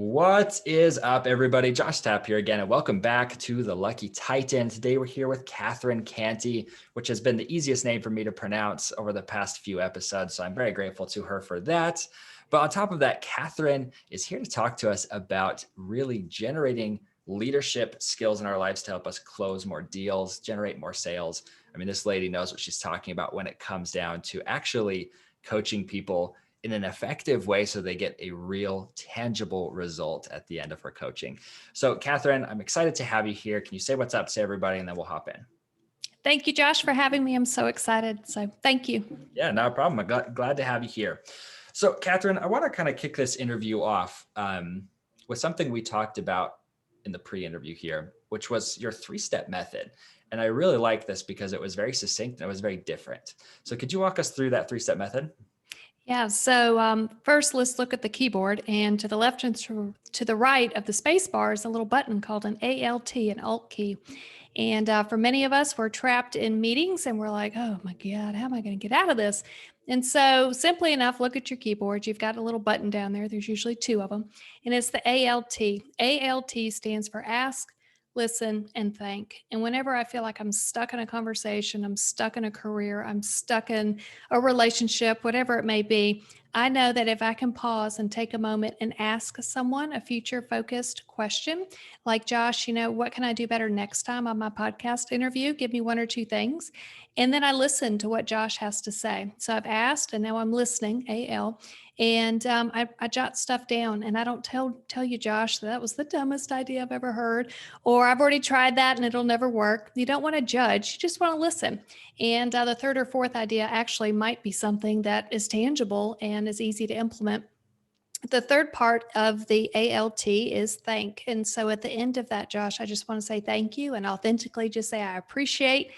What is up, everybody? Josh Tapp here again, and welcome back to the Lucky Titan. Today we're here with Cantey, which has been the easiest name for me to pronounce over the past few episodes, so I'm very grateful to her for that. But on top of that, Catherine is here to talk to us about really generating leadership skills in our lives to help us close more deals, generate more sales. I mean, this lady knows what she's talking about when it comes down to actually coaching people in an effective way so they get a real tangible result at the end of her coaching. So Catherine, I'm excited to have you here. Can you say what's up to everybody and then we'll hop in? Thank you, Josh, for having me. I'm so excited. So thank you. Yeah, no problem. I'm glad to have you here. So Catherine, I want to kind of kick this interview off with something we talked about in the pre-interview here, which was your three-step method. And I really like this because it was very succinct and it was very different. So could you walk us through that three-step method? Yeah. So first, let's look at the keyboard. And to the left and to the right of the space bar is a little button called an ALT, an Alt key. And for many of us, we're trapped in meetings and we're like, oh my God, how am I going to get out of this? And so simply enough, look at your keyboard. You've got a little button down there. There's usually two of them. And it's the ALT. ALT stands for ask, listen, and thank. And whenever I feel like I'm stuck in a conversation, I'm stuck in a career, I'm stuck in a relationship, whatever it may be, I know that if I can pause and take a moment and ask someone a future focused question, like, Josh, what can I do better next time on my podcast interview? Give me one or two things. And then I listen to what Josh has to say. So I've asked and now I'm listening, AL. And I jot stuff down and I don't tell you, Josh, that was the dumbest idea I've ever heard, or I've already tried that and it'll never work. You don't want to judge, you just want to listen. And the third or fourth idea actually might be something that is tangible and is easy to implement. The third part of the ALT is thank. And so at the end of that, Josh, I just want to say thank you and authentically just say, I appreciate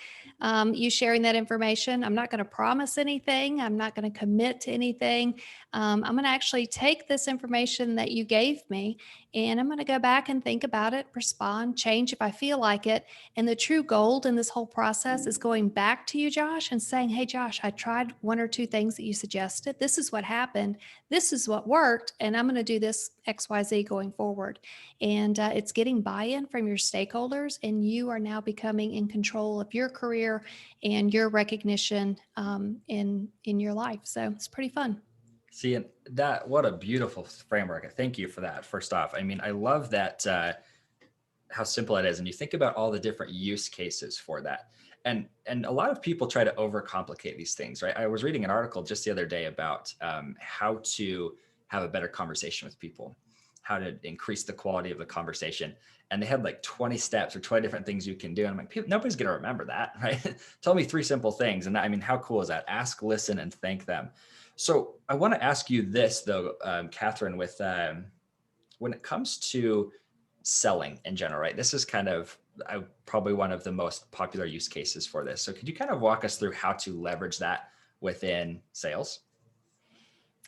you sharing that information. I'm not going to promise anything. I'm not going to commit to anything. I'm going to actually take this information that you gave me and I'm going to go back and think about it, respond, change if I feel like it. And the true gold in this whole process is going back to you, Josh, and saying, hey, Josh, I tried one or two things that you suggested. This is what happened. This is what worked. And I'm going to do this XYZ going forward. And it's getting buy-in from your stakeholders. And you are now becoming in control of your career and your recognition in your life. So it's pretty fun. See, and that what a beautiful framework. Thank you for that. First off, I mean, I love that how simple it is, and you think about all the different use cases for that. And a lot of people try to overcomplicate these things, right? I was reading an article just the other day about how to have a better conversation with people, how to increase the quality of the conversation, and they had like 20 steps or 20 different things you can do. And I'm like, nobody's going to remember that, right? Tell me three simple things, and I mean, how cool is that? Ask, listen, and thank them. So I want to ask you this, though, Catherine, with when it comes to selling in general, right? This is kind of probably one of the most popular use cases for this. So could you kind of walk us through how to leverage that within sales?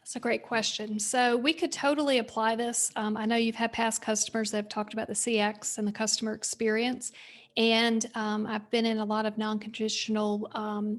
That's a great question. So we could totally apply this. I know you've had past customers that have talked about the CX and the customer experience. And I've been in a lot of non-traditional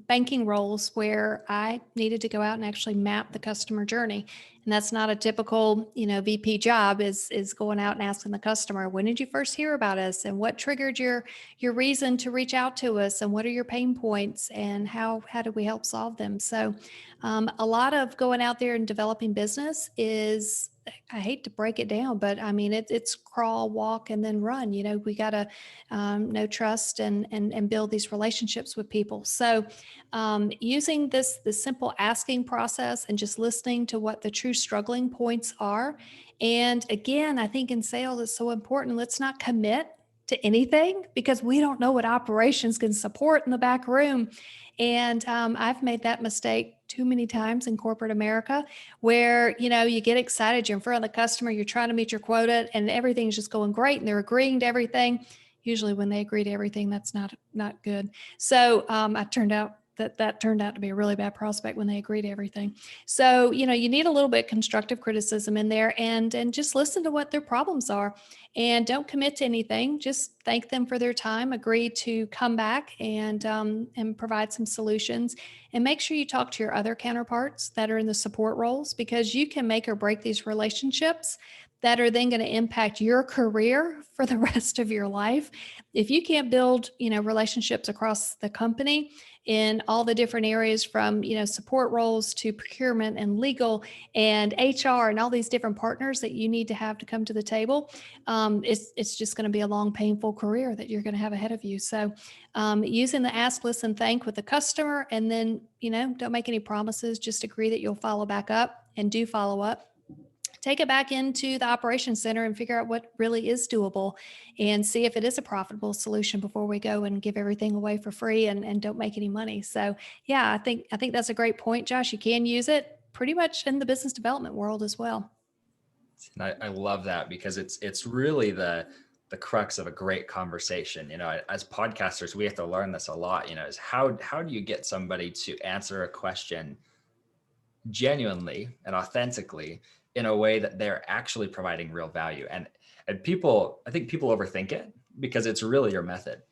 banking roles where I needed to go out and actually map the customer journey. And that's not a typical, VP job is going out and asking the customer, when did you first hear about us? And what triggered your reason to reach out to us? And what are your pain points? And how do we help solve them? So a lot of going out there and developing business is, I hate to break it down, but I mean, it's crawl, walk, and then run. We got to know trust and build these relationships with people. So using this simple asking process and just listening to what the true struggling points are. And again, I think in sales, it's so important. Let's not commit to anything because we don't know what operations can support in the back room. And I've made that mistake too many times in corporate America where, you get excited, you're in front of the customer, you're trying to meet your quota and everything's just going great and they're agreeing to everything. Usually when they agree to everything, that's not good. So I turned out that turned out to be a really bad prospect when they agree to everything. So, you need a little bit of constructive criticism in there and just listen to what their problems are and don't commit to anything. Just thank them for their time, agree to come back and provide some solutions and make sure you talk to your other counterparts that are in the support roles because you can make or break these relationships that are then going to impact your career for the rest of your life. If you can't build, relationships across the company in all the different areas from, support roles to procurement and legal and HR and all these different partners that you need to have to come to the table, it's just going to be a long, painful career that you're going to have ahead of you. So using the ask, listen, thank with the customer, and then, don't make any promises, just agree that you'll follow back up and do follow up. Take it back into the operations center and figure out what really is doable and see if it is a profitable solution before we go and give everything away for free and don't make any money. So yeah, I think that's a great point, Josh. You can use it pretty much in the business development world as well. And I love that, because it's really the crux of a great conversation. As podcasters, we have to learn this a lot, is how do you get somebody to answer a question genuinely and authentically in a way that they're actually providing real value. And I think people overthink it, because it's really your method.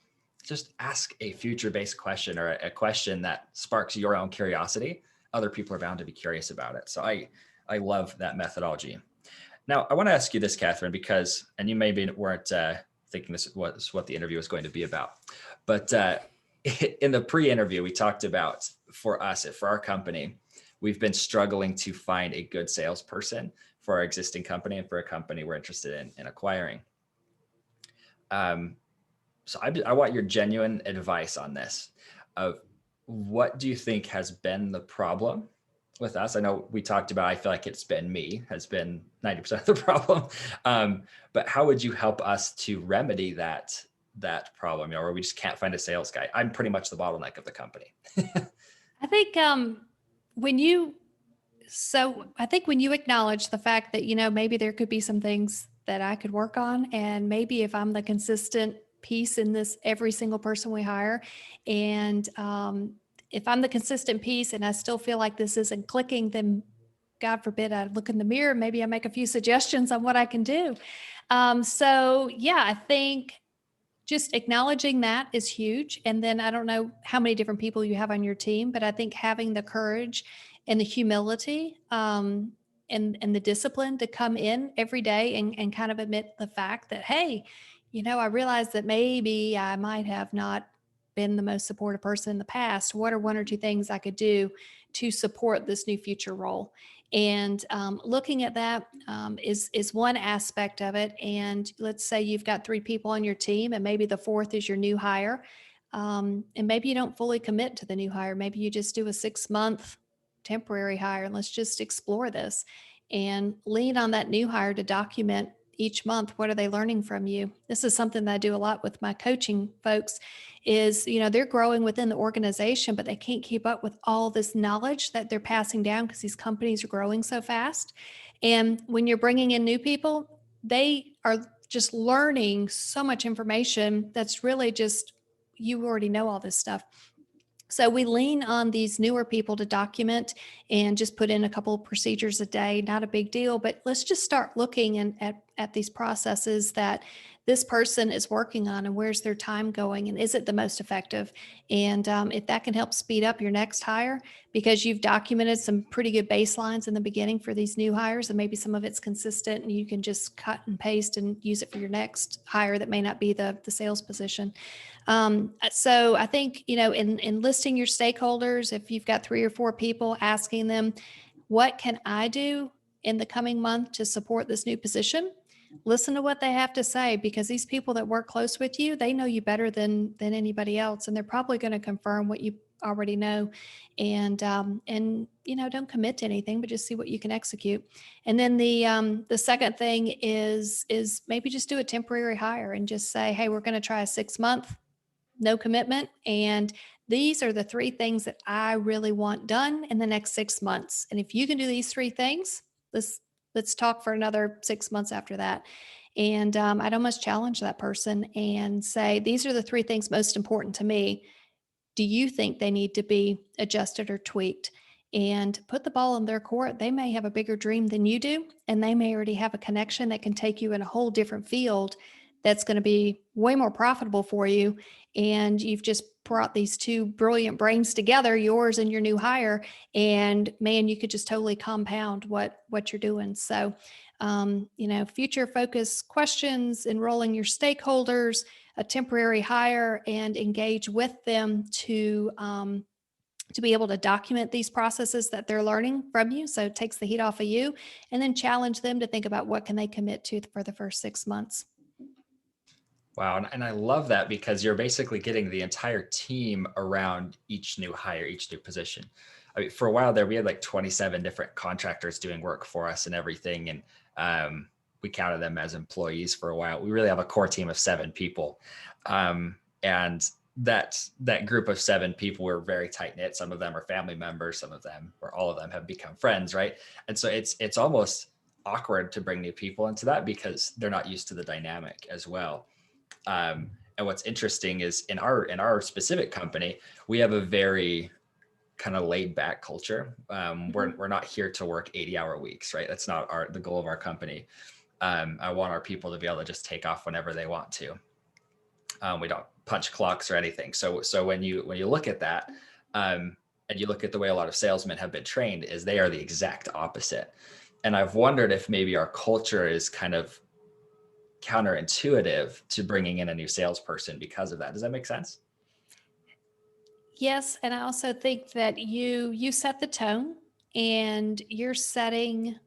Just ask a future-based question, or a question that sparks your own curiosity. Other people are bound to be curious about it. So I love that methodology. Now, I want to ask you this, Catherine, because, and you maybe weren't thinking this was what the interview was going to be about, but in the pre-interview, we talked about, for our company, we've been struggling to find a good salesperson for our existing company and for a company we're interested in acquiring. So I want your genuine advice on this. Of what do you think has been the problem with us? I know we talked about, I feel like it's been me, has been 90% of the problem. But how would you help us to remedy that problem, where we just can't find a sales guy? I'm pretty much the bottleneck of the company. I think when you acknowledge the fact that, maybe there could be some things that I could work on, and maybe if I'm the consistent piece in this, every single person we hire, and if I'm the consistent piece and I still feel like this isn't clicking, then God forbid I look in the mirror, maybe I make a few suggestions on what I can do. So yeah, I think just acknowledging that is huge. And then I don't know how many different people you have on your team, but I think having the courage and the humility and the discipline to come in every day and kind of admit the fact that, hey, I realize that maybe I might have not been the most supportive person in the past. What are one or two things I could do to support this new future role? And looking at that is one aspect of it. And let's say you've got 3 people on your team, and maybe the 4th is your new hire. And maybe you don't fully commit to the new hire. Maybe you just do a 6-month temporary hire, and let's just explore this and lean on that new hire to document each month. What are they learning from you? This is something that I do a lot with my coaching folks is, they're growing within the organization, but they can't keep up with all this knowledge that they're passing down because these companies are growing so fast. And when you're bringing in new people, they are just learning so much information that's really just, you already know all this stuff. So we lean on these newer people to document and just put in a couple of procedures a day, not a big deal, but let's just start looking at these processes that this person is working on, and where's their time going, and is it the most effective? And if that can help speed up your next hire, because you've documented some pretty good baselines in the beginning for these new hires, and maybe some of it's consistent and you can just cut and paste and use it for your next hire that may not be the sales position. So I think, in listing your stakeholders, if you've got 3 or 4 people, asking them, what can I do in the coming month to support this new position? Listen to what they have to say, because these people that work close with you, they know you better than anybody else. And they're probably going to confirm what you already know. And don't commit to anything, but just see what you can execute. And then the second thing is maybe just do a temporary hire and just say, hey, we're going to try a 6-month, no commitment. And these are the 3 things that I really want done in the next 6 months. And if you can do these 3 things, let's talk for another 6 months after that. And I'd almost challenge that person and say, these are the 3 things most important to me. Do you think they need to be adjusted or tweaked? And put the ball in their court. They may have a bigger dream than you do, and they may already have a connection that can take you in a whole different field that's going to be way more profitable for you. And you've just brought these 2 brilliant brains together, yours and your new hire. And man, you could just totally compound what you're doing. So future focused questions, enrolling your stakeholders, a temporary hire, and engage with them to be able to document these processes that they're learning from you. So it takes the heat off of you, and then challenge them to think about what can they commit to for the first 6 months. Wow. And I love that because you're basically getting the entire team around each new hire, each new position. I mean, for a while there, we had like 27 different contractors doing work for us and everything. And we counted them as employees for a while. We really have a core team of 7 people. And that group of 7 people were very tight knit. Some of them are family members, some of them, or all of them, have become friends, right? And so it's almost awkward to bring new people into that because they're not used to the dynamic as well. And what's interesting is in our specific company, we have a very kind of laid back culture. We're not here to work 80-hour weeks, right? That's not the goal of our company. I want our people to be able to just take off whenever they want to. We don't punch clocks or anything. So when you look at that, and you look at the way a lot of salesmen have been trained, is they are the exact opposite. And I've wondered if maybe our culture is kind of counterintuitive to bringing in a new salesperson because of that. Does that make sense? Yes, and I also think that you set the tone, and you're setting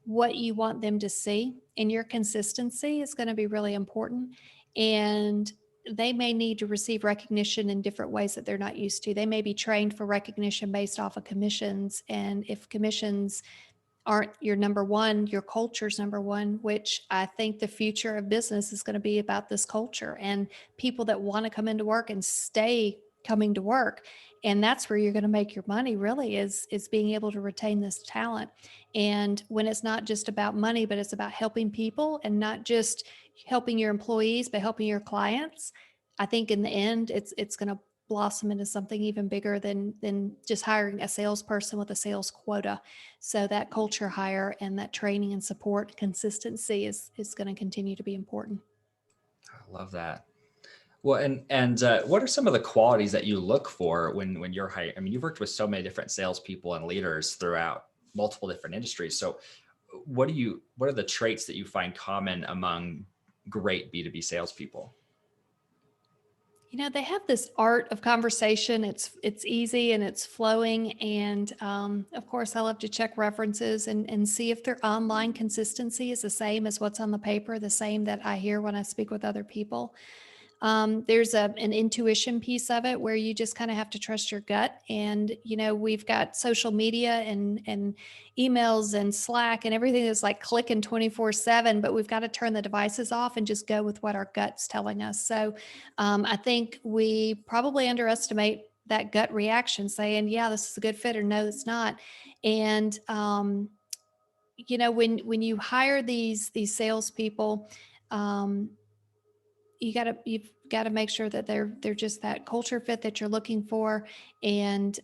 what you want them to see, and your consistency is going to be really important. And they may need to receive recognition in different ways that they're not used to. They may be trained for recognition based off of commissions, and if commissions aren't your number one, your culture's number one, which I think the future of business is going to be about this culture and people that want to come into work and stay coming to work. And that's where you're going to make your money, really, is being able to retain this talent. And when it's not just about money, but it's about helping people, and not just helping your employees, but helping your clients, I think in the end it's going to blossom into something even bigger than just hiring a salesperson with a sales quota. So that culture hire and that training and support consistency is going to continue to be important. I love that. Well, and what are some of the qualities that you look for when you're hiring? I mean, you've worked with so many different salespeople and leaders throughout multiple different industries. So, what are the traits that you find common among great B2B salespeople? They have this art of conversation. It's easy and it's flowing, and of course, I love to check references and see if their online consistency is the same as what's on the paper, the same that I hear when I speak with other people. There's an intuition piece of it where you just kind of have to trust your gut. And, we've got social media and emails and Slack and everything that's like clicking 24/7, but we've got to turn the devices off and just go with what our gut's telling us. So I think we probably underestimate that gut reaction, saying, yeah, this is a good fit, or no, it's not. And, when you hire these salespeople, um, you've got to make sure that they're just that culture fit that you're looking for. And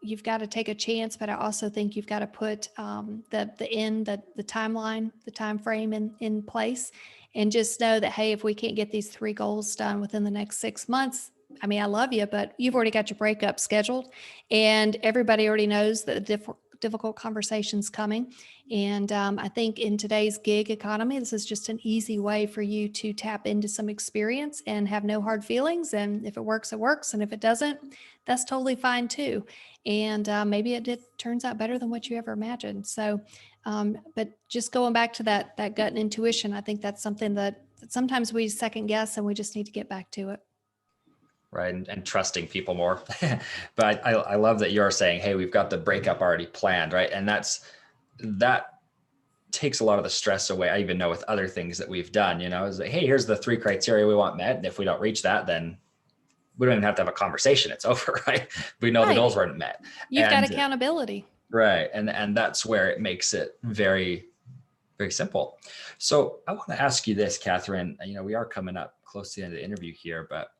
you've got to take a chance, but I also think you've got to put the timeline, the time frame in place, and just know that, hey, if we can't get these 3 goals done within the next 6 months, I mean, I love you, but you've already got your breakup scheduled, and everybody already knows that the difficult conversations coming. And I think in today's gig economy, this is just an easy way for you to tap into some experience and have no hard feelings. And if it works, it works. And if it doesn't, that's totally fine too. And maybe turns out better than what you ever imagined. So, but just going back to that gut and intuition, I think that's something that sometimes we second guess, and we just need to get back to it. Right. And trusting people more. But I love that you're saying, hey, we've got the breakup already planned, right? And that takes a lot of the stress away. I even know with other things that we've done, is like, hey, here's the 3 criteria we want met. And if we don't reach that, then we don't even have to have a conversation. It's over, right? We know the Right. goals weren't met. You've got accountability. Right. And that's where it makes it very, very simple. So I want to ask you this, Catherine. We are coming up close to the end of the interview here, but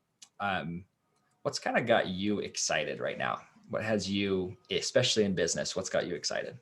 what's kind of got you excited right now? What has you, especially in business, what's got you excited?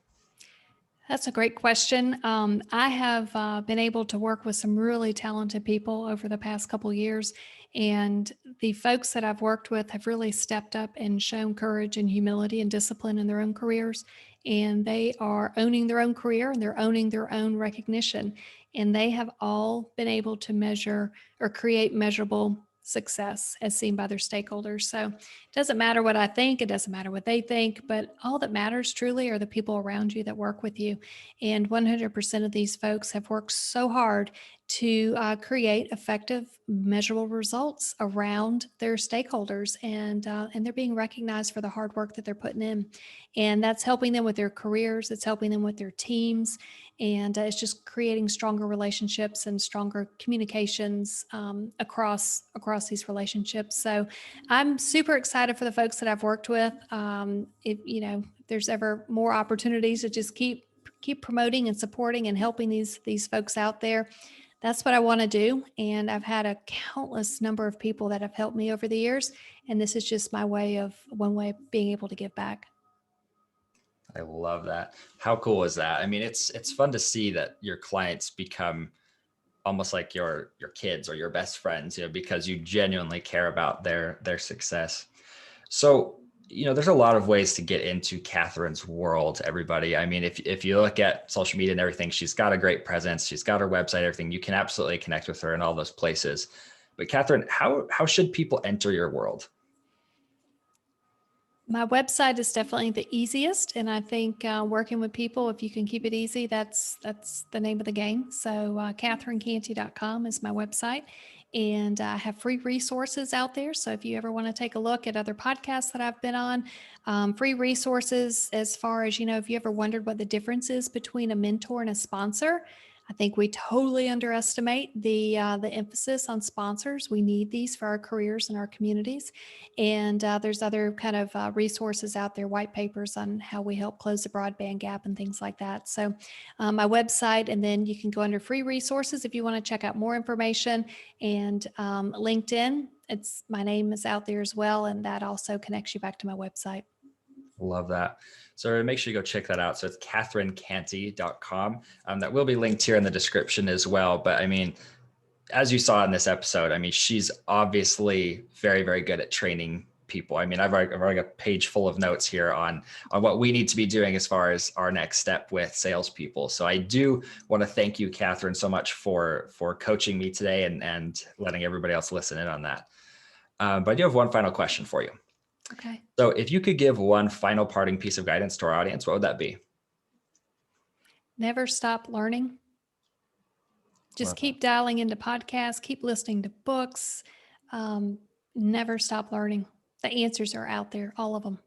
That's a great question. I have been able to work with some really talented people over the past couple years, And the folks that I've worked with have really stepped up and shown courage and humility and discipline in their own careers. And they are owning their own career and they're owning their own recognition. And they have all been able to measure or create measurable success as seen by their stakeholders. So it doesn't matter what I think, it doesn't matter what they think, but all that matters truly are the people around you that work with you. And 100% of these folks have worked so hard to create effective, measurable results around their stakeholders, and they're being recognized for the hard work that they're putting in, and that's helping them with their careers. It's helping them with their teams, and it's just creating stronger relationships and stronger communications across these relationships. So, I'm super excited for the folks that I've worked with. If there's ever more opportunities to just keep promoting and supporting and helping these folks out there, that's what I want to do. And I've had a countless number of people that have helped me over the years. And this is just one way of being able to give back. I love that. How cool is that? I mean, it's fun to see that your clients become almost like your kids or your best friends, because you genuinely care about their success. So, there's a lot of ways to get into Catherine's world, everybody. I mean, if you look at social media and everything, she's got a great presence. She's got her website, everything. You can absolutely connect with her in all those places. But Catherine, how should people enter your world? My website is definitely the easiest, and I think working with people, if you can keep it easy, that's the name of the game. So CatherineCantey.com is my website, and I have free resources out there. So if you ever want to take a look at other podcasts that I've been on, free resources as far as if you ever wondered what the difference is between a mentor and a sponsor. I think we totally underestimate the emphasis on sponsors. We need these for our careers and our communities. And there's other kind of resources out there, white papers on how we help close the broadband gap and things like that. So my website, and then you can go under free resources if you want to check out more information. And LinkedIn, my name is out there as well. And that also connects you back to my website. Love that. So make sure you go check that out. So it's CatherineCantey.com. That will be linked here in the description as well. But I mean, as you saw in this episode, I mean, she's obviously very, very good at training people. I mean, I've already got a page full of notes here on what we need to be doing as far as our next step with salespeople. So I do want to thank you, Catherine, so much for coaching me today and letting everybody else listen in on that. But I do have one final question for you. Okay. So if you could give one final parting piece of guidance to our audience, what would that be? Never stop learning. Just keep dialing into podcasts, keep listening to books. Never stop learning. The answers are out there, all of them.